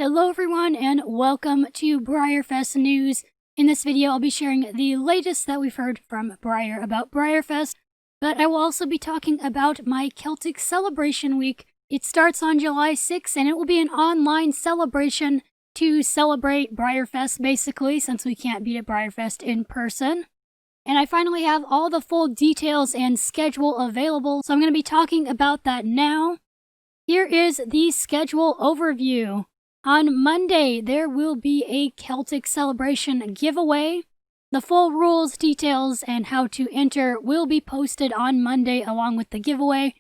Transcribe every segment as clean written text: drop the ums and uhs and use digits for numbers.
Hello everyone and welcome to BreyerFest news. In this video I'll be sharing the latest that we've heard from Breyer about BreyerFest, but I will also be talking about my Celtic Celebration Week. It starts on July 6th and it will be an online celebration to celebrate BreyerFest basically, since we can't be at BreyerFest in person. And I finally have all the full details and schedule available, so I'm going to be talking about that now. Here is the schedule overview. On Monday, there will be a Celtic Celebration giveaway. The full rules, details, and how to enter will be posted on Monday along with the giveaway,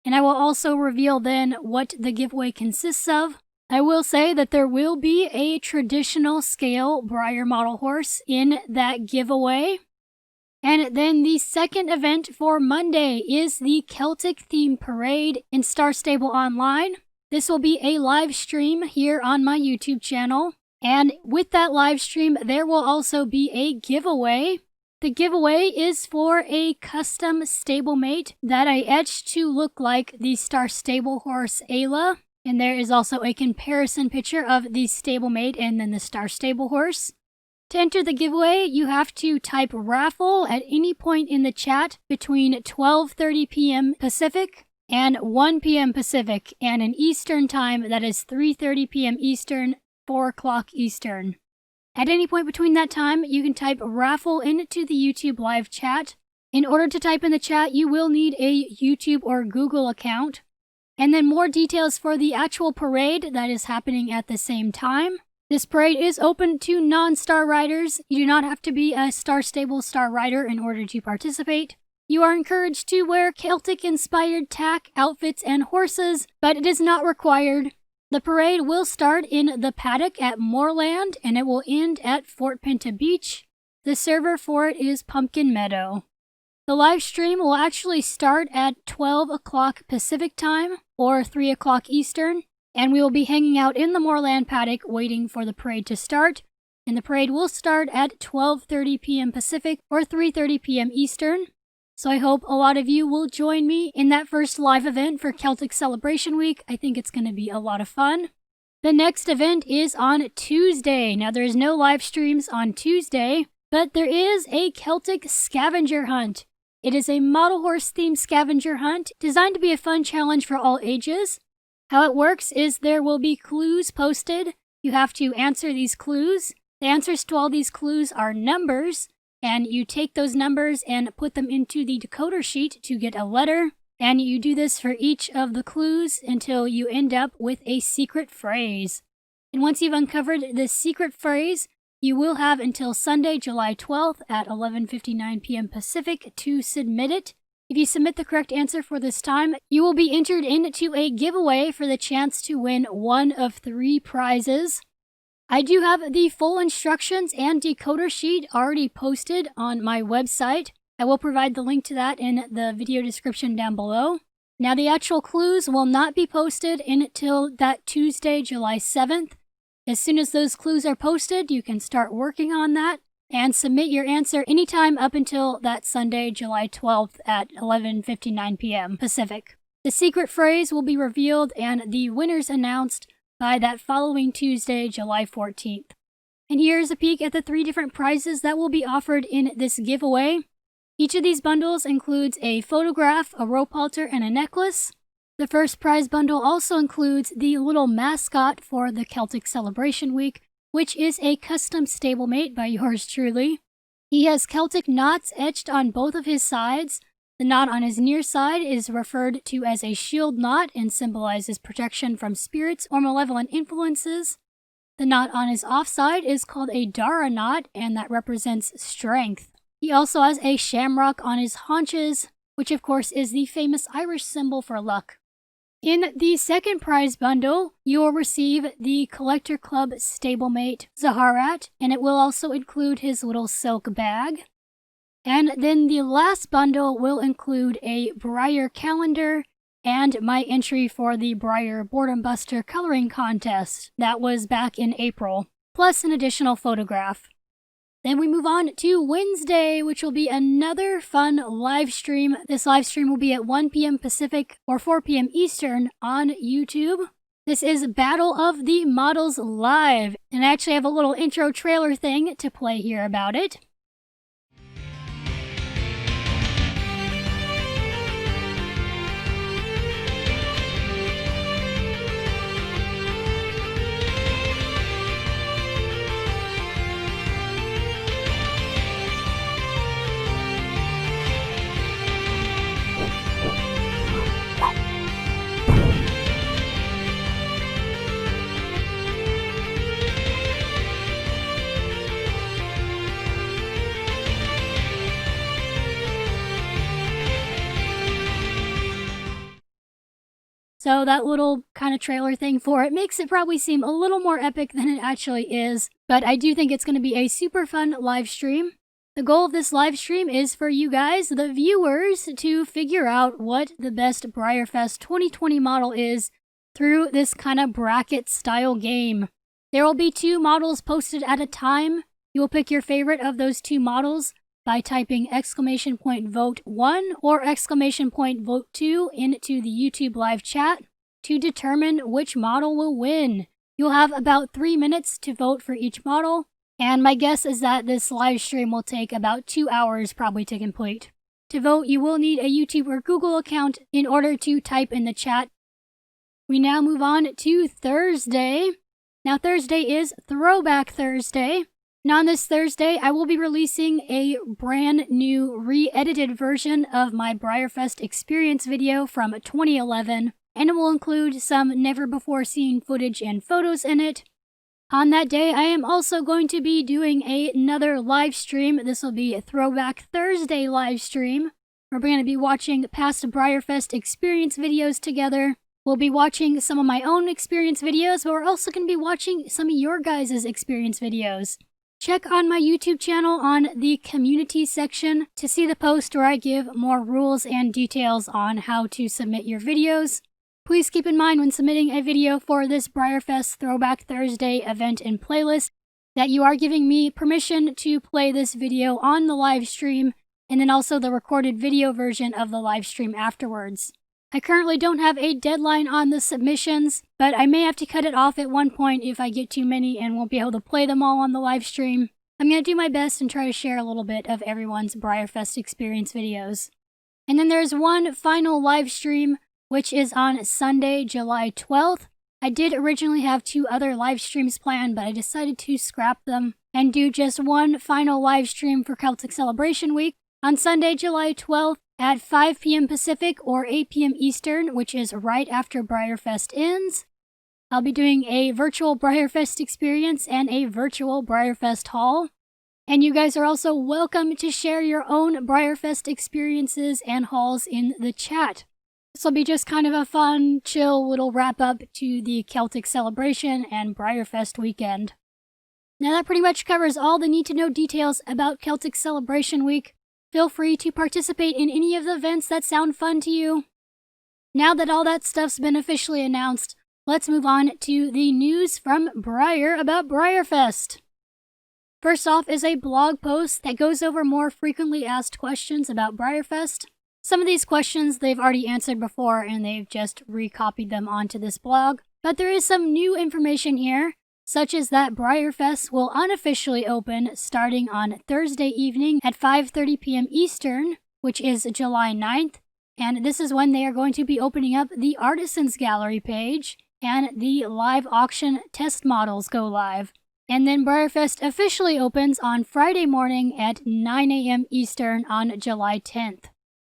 and I will also reveal then what the giveaway consists of. I will say that there will be a traditional scale Breyer model horse in that giveaway. And then the second event for Monday is the Celtic Theme Parade in Star Stable Online. This will be a live stream here on my YouTube channel, and with that live stream there will also be a giveaway. The giveaway is for a custom stablemate that I etched to look like the Star Stable horse Ayla, and there is also a comparison picture of the stablemate and then the Star Stable horse. To enter the giveaway, you have to type raffle at any point in the chat between 12:30 p.m. Pacific and 1 p.m. Pacific, and in Eastern time, that is 3:30 p.m. Eastern, 4 o'clock Eastern. At any point between that time, you can type raffle into the YouTube live chat. In order to type in the chat, you will need a YouTube or Google account. And then more details for the actual parade that is happening at the same time. This parade is open to non-star riders. You do not have to be a Star Stable star rider in order to participate. You are encouraged to wear Celtic-inspired tack, outfits, and horses, but it is not required. The parade will start in the paddock at Moorland, and it will end at Fort Pinta Beach. The server for it is Pumpkin Meadow. The live stream will actually start at 12 o'clock Pacific time, or 3 o'clock Eastern, and we will be hanging out in the Moorland paddock waiting for the parade to start. And the parade will start at 12:30 p.m. Pacific, or 3:30 p.m. Eastern. So I hope a lot of you will join me in that first live event for Celtic Celebration Week. I think it's going to be a lot of fun. The next event is on Tuesday. Now there is no live streams on Tuesday, but there is a Celtic scavenger hunt. It is a model horse themed scavenger hunt designed to be a fun challenge for all ages. How it works is there will be clues posted. You have to answer these clues. The answers to all these clues are numbers. And you take those numbers and put them into the decoder sheet to get a letter. And you do this for each of the clues until you end up with a secret phrase. And once you've uncovered this secret phrase, you will have until Sunday, July 12th at 11:59 p.m. Pacific to submit it. If you submit the correct answer for this time, you will be entered into a giveaway for the chance to win one of 3 prizes. I do have the full instructions and decoder sheet already posted on my website. I will provide the link to that in the video description down below. Now the actual clues will not be posted until that Tuesday, July 7th. As soon as those clues are posted, you can start working on that and submit your answer anytime up until that Sunday, July 12th at 11:59 p.m. Pacific. The secret phrase will be revealed and the winners announced by that following Tuesday, July 14th. And here's a peek at the 3 different prizes that will be offered in this giveaway. Each of these bundles includes a photograph, a rope halter, and a necklace. The first prize bundle also includes the little mascot for the Celtic Celebration Week, which is a custom stablemate by yours truly. He has Celtic knots etched on both of his sides. The knot on his near side is referred to as a shield knot and symbolizes protection from spirits or malevolent influences. The knot on his off side is called a Dara knot, and that represents strength. He also has a shamrock on his haunches, which of course is the famous Irish symbol for luck. In the second prize bundle, you will receive the Collector Club stablemate Zaharat, and it will also include his little silk bag. And then the last bundle will include a Breyer calendar and my entry for the Breyer Boredom Buster coloring contest. That was back in April, plus an additional photograph. Then we move on to Wednesday, which will be another fun live stream. This live stream will be at 1 p.m. Pacific or 4 p.m. Eastern on YouTube. This is Battle of the Models Live, and I actually have a little intro trailer thing to play here about it. So that little kind of trailer thing for it makes it probably seem a little more epic than it actually is, but I do think it's going to be a super fun live stream. The goal of this live stream is for you guys, the viewers, to figure out what the best BreyerFest 2020 model is through this kind of bracket style game. There will be 2 models posted at a time. You will pick your favorite of those 2 models by typing !vote1 or !vote2 into the YouTube live chat to determine which model will win. You'll have about 3 minutes to vote for each model, and my guess is that this live stream will take about 2 hours probably to complete. To vote, you will need a YouTube or Google account in order to type in the chat. We now move on to Thursday. Now Thursday is Throwback Thursday. Now on this Thursday, I will be releasing a brand new re-edited version of my BreyerFest experience video from 2011, and it will include some never-before-seen footage and photos in it. On that day, I am also going to be doing another live stream. This will be a Throwback Thursday live stream. We're going to be watching past BreyerFest experience videos together. We'll be watching some of my own experience videos, but we're also going to be watching some of your guys' experience videos. Check on my YouTube channel on the community section to see the post where I give more rules and details on how to submit your videos. Please keep in mind when submitting a video for this BreyerFest Throwback Thursday event and playlist that you are giving me permission to play this video on the live stream and then also the recorded video version of the live stream afterwards. I currently don't have a deadline on the submissions, but I may have to cut it off at one point if I get too many and won't be able to play them all on the live stream. I'm going to do my best and try to share a little bit of everyone's BreyerFest experience videos. And then there's one final live stream, which is on Sunday, July 12th. I did originally have 2 other live streams planned, but I decided to scrap them and do just one final live stream for Celtic Celebration Week on Sunday, July 12th. At 5 p.m. Pacific or 8 p.m. Eastern, which is right after BreyerFest ends. I'll be doing a virtual BreyerFest experience and a virtual BreyerFest haul. And you guys are also welcome to share your own BreyerFest experiences and hauls in the chat. This will be just kind of a fun, chill little wrap-up to the Celtic Celebration and BreyerFest weekend. Now that pretty much covers all the need-to-know details about Celtic Celebration Week. Feel free to participate in any of the events that sound fun to you. Now that all that stuff's been officially announced, let's move on to the news from Breyer about BreyerFest. First off is a blog post that goes over more frequently asked questions about BreyerFest. Some of these questions they've already answered before and they've just recopied them onto this blog, but there is some new information here, such as that BreyerFest will unofficially open starting on Thursday evening at 5:30 p.m. Eastern, which is July 9th, and this is when they are going to be opening up the Artisans Gallery page, and the live auction test models go live. And then BreyerFest officially opens on Friday morning at 9 a.m. Eastern on July 10th.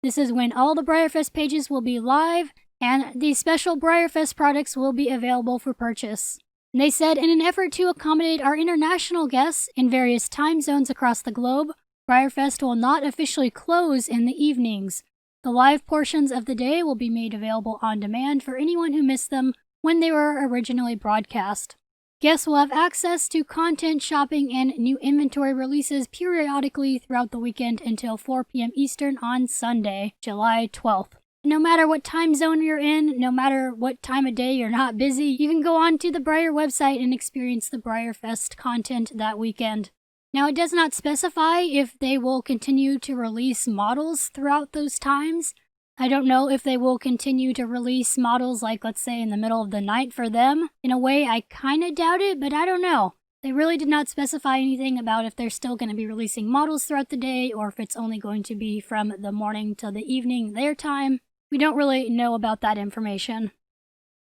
This is when all the BreyerFest pages will be live, and the special BreyerFest products will be available for purchase. They said, in an effort to accommodate our international guests in various time zones across the globe, BreyerFest will not officially close in the evenings. The live portions of the day will be made available on demand for anyone who missed them when they were originally broadcast. Guests will have access to content, shopping, and new inventory releases periodically throughout the weekend until 4 p.m. Eastern on Sunday, July 12th. No matter what time zone you're in, no matter what time of day you're not busy, you can go on to the Breyer website and experience the BreyerFest content that weekend. Now, it does not specify if they will continue to release models throughout those times, I don't know if they will continue to release models like, let's say, in the middle of the night for them. In a way, I kind of doubt it, but I don't know. They really did not specify anything about if they're still going to be releasing models throughout the day or if it's only going to be from the morning till the evening their time. We don't really know about that information.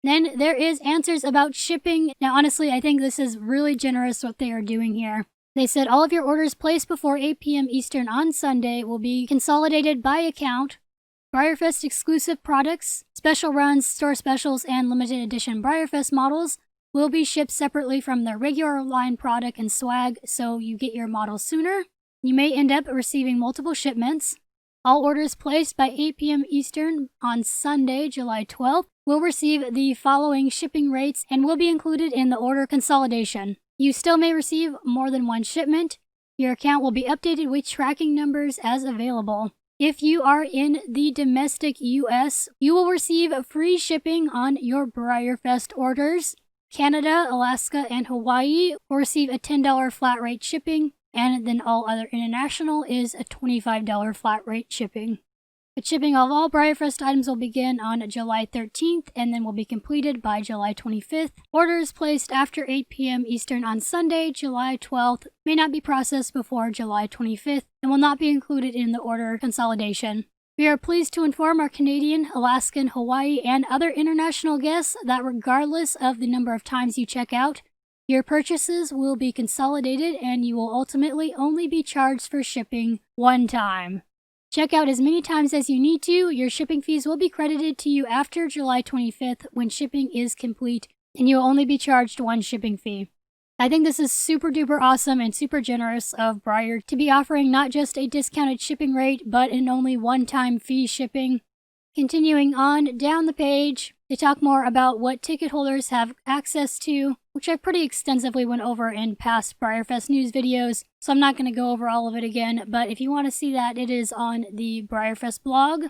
Then there is answers about shipping. Now, honestly, I think this is really generous what they are doing here. They said all of your orders placed before 8 p.m. Eastern on Sunday will be consolidated by account. BreyerFest exclusive products, special runs, store specials, and limited edition BreyerFest models will be shipped separately from their regular line product and swag, so you get your models sooner. You may end up receiving multiple shipments. All orders placed by 8 p.m. Eastern on Sunday, July 12th, will receive the following shipping rates and will be included in the order consolidation. You still may receive more than one shipment. Your account will be updated with tracking numbers as available. If you are in the domestic US, you will receive free shipping on your BreyerFest orders. Canada, Alaska, and Hawaii will receive a $10 flat rate shipping, and then all other international is a $25 flat rate shipping. The shipping of all BreyerFest items will begin on July 13th and then will be completed by July 25th. Orders placed after 8 p.m. Eastern on Sunday, July 12th may not be processed before July 25th and will not be included in the order consolidation. We are pleased to inform our Canadian, Alaskan, Hawaii, and other international guests that regardless of the number of times you check out, your purchases will be consolidated and you will ultimately only be charged for shipping one time. Check out as many times as you need to. Your shipping fees will be credited to you after July 25th when shipping is complete, and you will only be charged one shipping fee. I think this is super duper awesome and super generous of Breyer to be offering not just a discounted shipping rate, but an only one-time fee shipping. Continuing on down the page, they talk more about what ticket holders have access to, which I pretty extensively went over in past BreyerFest news videos, so I'm not going to go over all of it again, but if you want to see that, it is on the BreyerFest blog.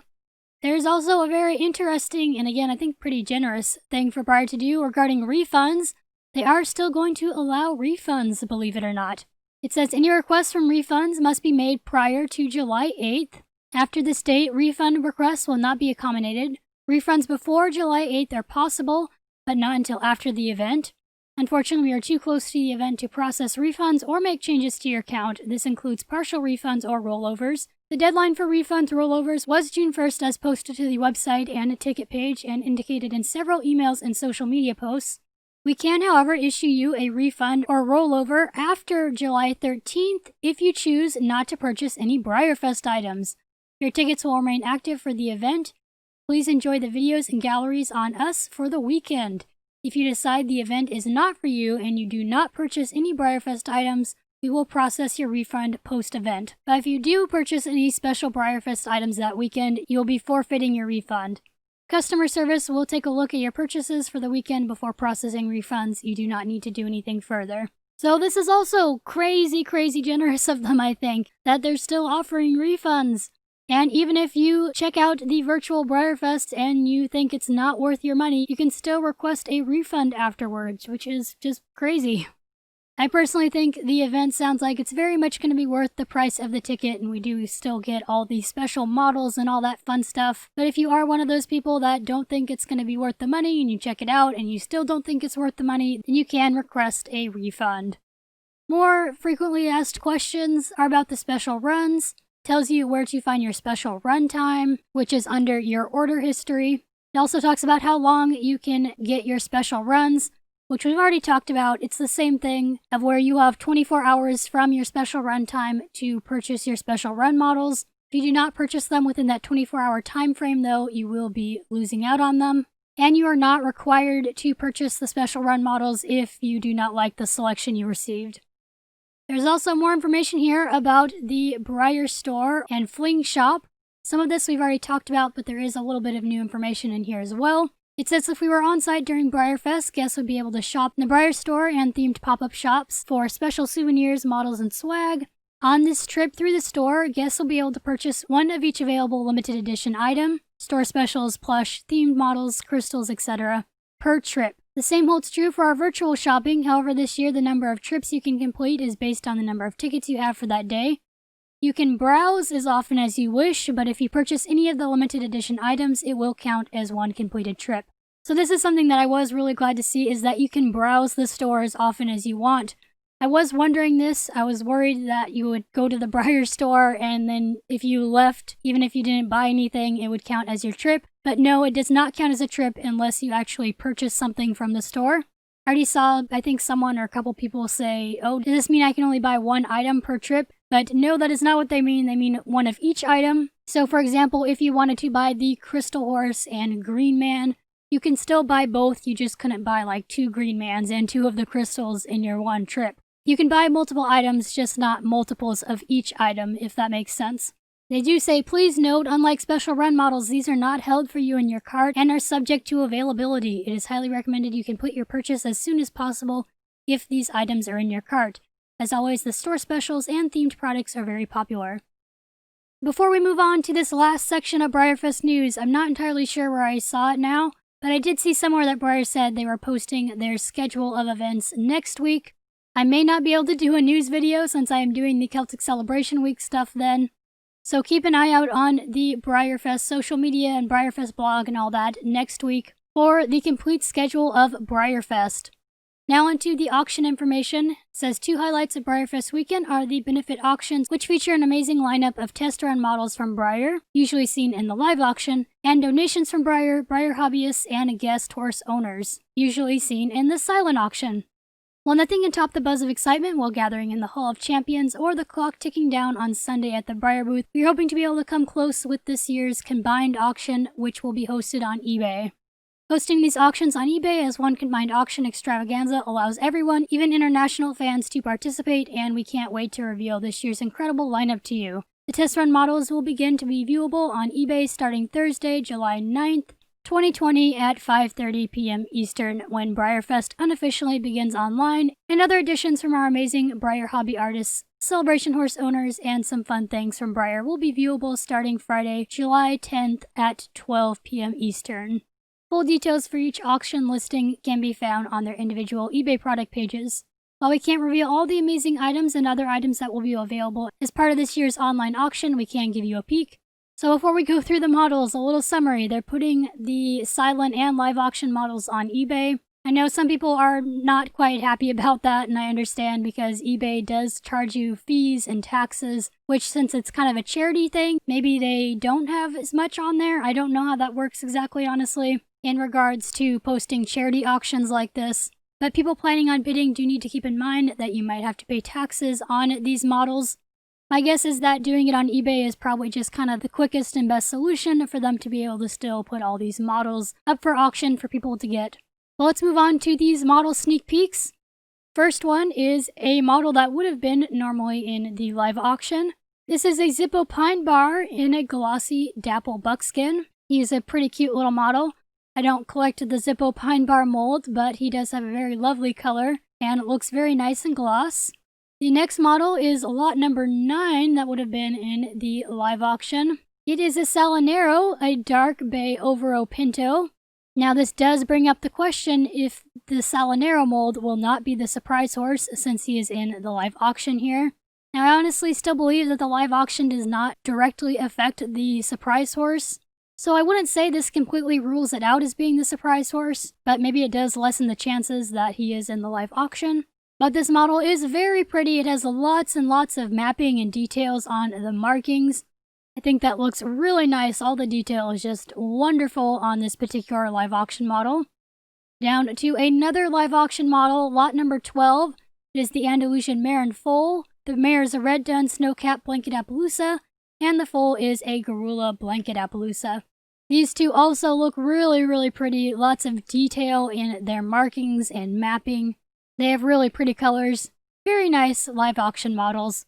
There's also a very interesting, and again, I think pretty generous thing for Breyer to do regarding refunds. They are still going to allow refunds, believe it or not. It says any requests from refunds must be made prior to July 8th. After this date, refund requests will not be accommodated. Refunds before July 8th are possible, but not until after the event. Unfortunately, we are too close to the event to process refunds or make changes to your account. This includes partial refunds or rollovers. The deadline for refunds rollovers was June 1st as posted to the website and a ticket page and indicated in several emails and social media posts. We can, however, issue you a refund or rollover after July 13th if you choose not to purchase any BreyerFest items. Your tickets will remain active for the event. Please enjoy the videos and galleries on us for the weekend. If you decide the event is not for you and you do not purchase any BreyerFest items, we will process your refund post-event. But if you do purchase any special BreyerFest items that weekend, you'll be forfeiting your refund. Customer service will take a look at your purchases for the weekend before processing refunds. You do not need to do anything further. So this is also crazy generous of them, I think, that they're still offering refunds. And even if you check out the virtual BreyerFest and you think it's not worth your money, you can still request a refund afterwards, which is just crazy. I personally think the event sounds like it's very much going to be worth the price of the ticket, and we do still get all the special models and all that fun stuff. But if you are one of those people that don't think it's going to be worth the money and you check it out and you still don't think it's worth the money, then you can request a refund. More frequently asked questions are about the special runs. Tells you where to find your special run time, which is under your order history. It also talks about how long you can get your special runs, which we've already talked about. It's the same thing of where you have 24 hours from your special run time to purchase your special run models. If you do not purchase them within that 24-hour time frame, though, you will be losing out on them. And you are not required to purchase the special run models if you do not like the selection you received. There's also more information here about the Breyer store and Fling shop. Some of this we've already talked about, but there is a little bit of new information in here as well. It says if we were on site during BreyerFest, guests would be able to shop in the Breyer store and themed pop-up shops for special souvenirs, models, and swag. On this trip through the store, guests will be able to purchase one of each available limited edition item, store specials, plush, themed models, crystals, etc. per trip. The same holds true for our virtual shopping. However, this year the number of trips you can complete is based on the number of tickets you have for that day. You can browse as often as you wish, but if you purchase any of the limited edition items, it will count as one completed trip. So this is something that I was really glad to see, is that you can browse the store as often as you want. I was wondering this. I was worried that you would go to the Breyer store and then if you left, even if you didn't buy anything, it would count as your trip. But no, it does not count as a trip unless you actually purchase something from the store. I already saw, I think someone or a couple people say, oh, does this mean I can only buy one item per trip? But no, that is not what they mean. They mean one of each item. So for example, if you wanted to buy the Crystal Horse and Green Man, you can still buy both. You just couldn't buy like 2 Green Mans and 2 of the crystals in your one trip. You can buy multiple items, just not multiples of each item, if that makes sense. They do say, please note, unlike special run models, these are not held for you in your cart and are subject to availability. It is highly recommended you complete your purchase as soon as possible if these items are in your cart. As always, the store specials and themed products are very popular. Before we move on to this last section of BreyerFest news, I'm not entirely sure where I saw it now, but I did see somewhere that Breyer said they were posting their schedule of events next week. I may not be able to do a news video since I am doing the Celtic Celebration Week stuff then. So keep an eye out on the BreyerFest social media and BreyerFest blog and all that next week for the complete schedule of BreyerFest. Now onto the auction information. It says 2 highlights of BreyerFest weekend are the benefit auctions, which feature an amazing lineup of test run models from Breyer, usually seen in the live auction, and donations from Breyer, Breyer hobbyists, and guest horse owners, usually seen in the silent auction. While nothing can top the buzz of excitement while gathering in the Hall of Champions or the clock ticking down on Sunday at the Breyer booth, we're hoping to be able to come close with this year's combined auction, which will be hosted on eBay. Hosting these auctions on eBay as one combined auction extravaganza allows everyone, even international fans, to participate, and we can't wait to reveal this year's incredible lineup to you. The test run models will begin to be viewable on eBay starting Thursday, July 9th, 2020 at 5:30 p.m. Eastern, when BreyerFest unofficially begins online, and other additions from our amazing Breyer hobby artists, celebration horse owners, and some fun things from Breyer will be viewable starting Friday, July 10th at 12 p.m. Eastern. Full details for each auction listing can be found on their individual eBay product pages. While we can't reveal all the amazing items and other items that will be available as part of this year's online auction, we can give you a peek. So before we go through the models, a little summary. They're putting the silent and live auction models on eBay. I know some people are not quite happy about that, and I understand because eBay does charge you fees and taxes, which since it's kind of a charity thing, maybe they don't have as much on there. I don't know how that works exactly, honestly, in regards to posting charity auctions like this. But people planning on bidding do need to keep in mind that you might have to pay taxes on these models. My guess is that doing it on eBay is probably just kind of the quickest and best solution for them to be able to still put all these models up for auction for people to get. Well, let's move on to these model sneak peeks. First one is a model that would have been normally in the live auction. This is a Zippo Pine Bar in a glossy dapple buckskin. He's a pretty cute little model. I don't collect the Zippo Pine Bar mold, but he does have a very lovely color and it looks very nice and gloss. The next model is lot number 9 that would have been in the live auction. It is a Salinero, a dark bay Overo Pinto. Now this does bring up the question if the Salinero mold will not be the surprise horse since he is in the live auction here. Now I honestly still believe that the live auction does not directly affect the surprise horse. So I wouldn't say this completely rules it out as being the surprise horse, but maybe it does lessen the chances that he is in the live auction. But this model is very pretty. It has lots and lots of mapping and details on the markings. I think that looks really nice. All the detail is just wonderful on this particular live auction model. Down to another live auction model, lot number 12. It is the Andalusian Mare and Foal. The mare is a Red Dun Snowcap Blanket Appaloosa, and the foal is a Garula Blanket Appaloosa. These two also look really, really pretty. Lots of detail in their markings and mapping. They have really pretty colors. Very nice live auction models.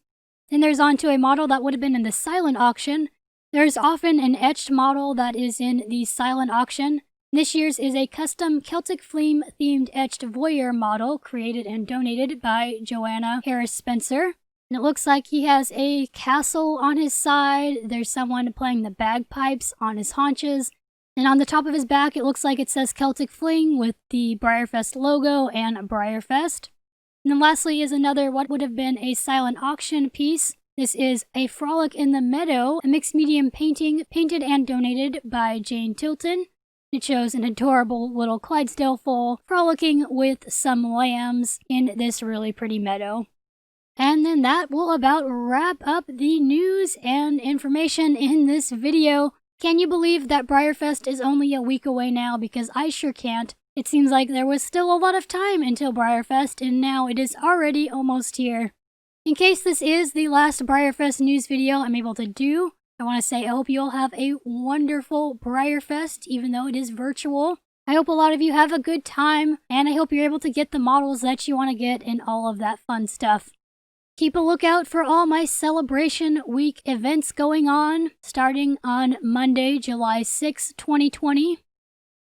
Then there's on to a model that would have been in the silent auction. There's often an etched model that is in the silent auction. This year's is a custom Celtic Flame themed etched voyeur model created and donated by Joanna Harris Spencer. And it looks like he has a castle on his side. There's someone playing the bagpipes on his haunches. And on the top of his back, it looks like it says Celtic Fling with the BreyerFest logo and BreyerFest. And then lastly is another what would have been a silent auction piece. This is A Frolic in the Meadow, a mixed medium painting painted and donated by Jane Tilton. It shows an adorable little Clydesdale foal frolicking with some lambs in this really pretty meadow. And then that will about wrap up the news and information in this video. Can you believe that BreyerFest is only a week away now? Because I sure can't. It seems like there was still a lot of time until BreyerFest, and now it is already almost here. In case this is the last BreyerFest news video I'm able to do, I want to say I hope you all have a wonderful BreyerFest, even though it is virtual. I hope a lot of you have a good time, and I hope you're able to get the models that you want to get and all of that fun stuff. Keep a lookout for all my Celebration Week events going on, starting on Monday, July 6, 2020.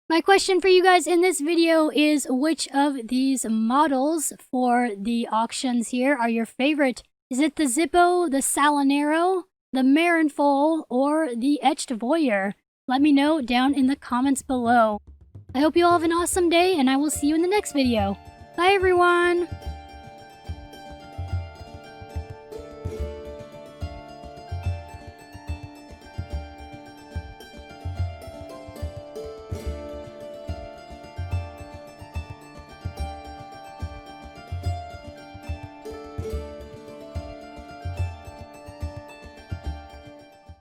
My question for you guys in this video is, which of these models for the auctions here are your favorite? Is it the Zippo, the Salinero, the Marin Foal, or the Etched Voyeur? Let me know down in the comments below. I hope you all have an awesome day, and I will see you in the next video. Bye everyone!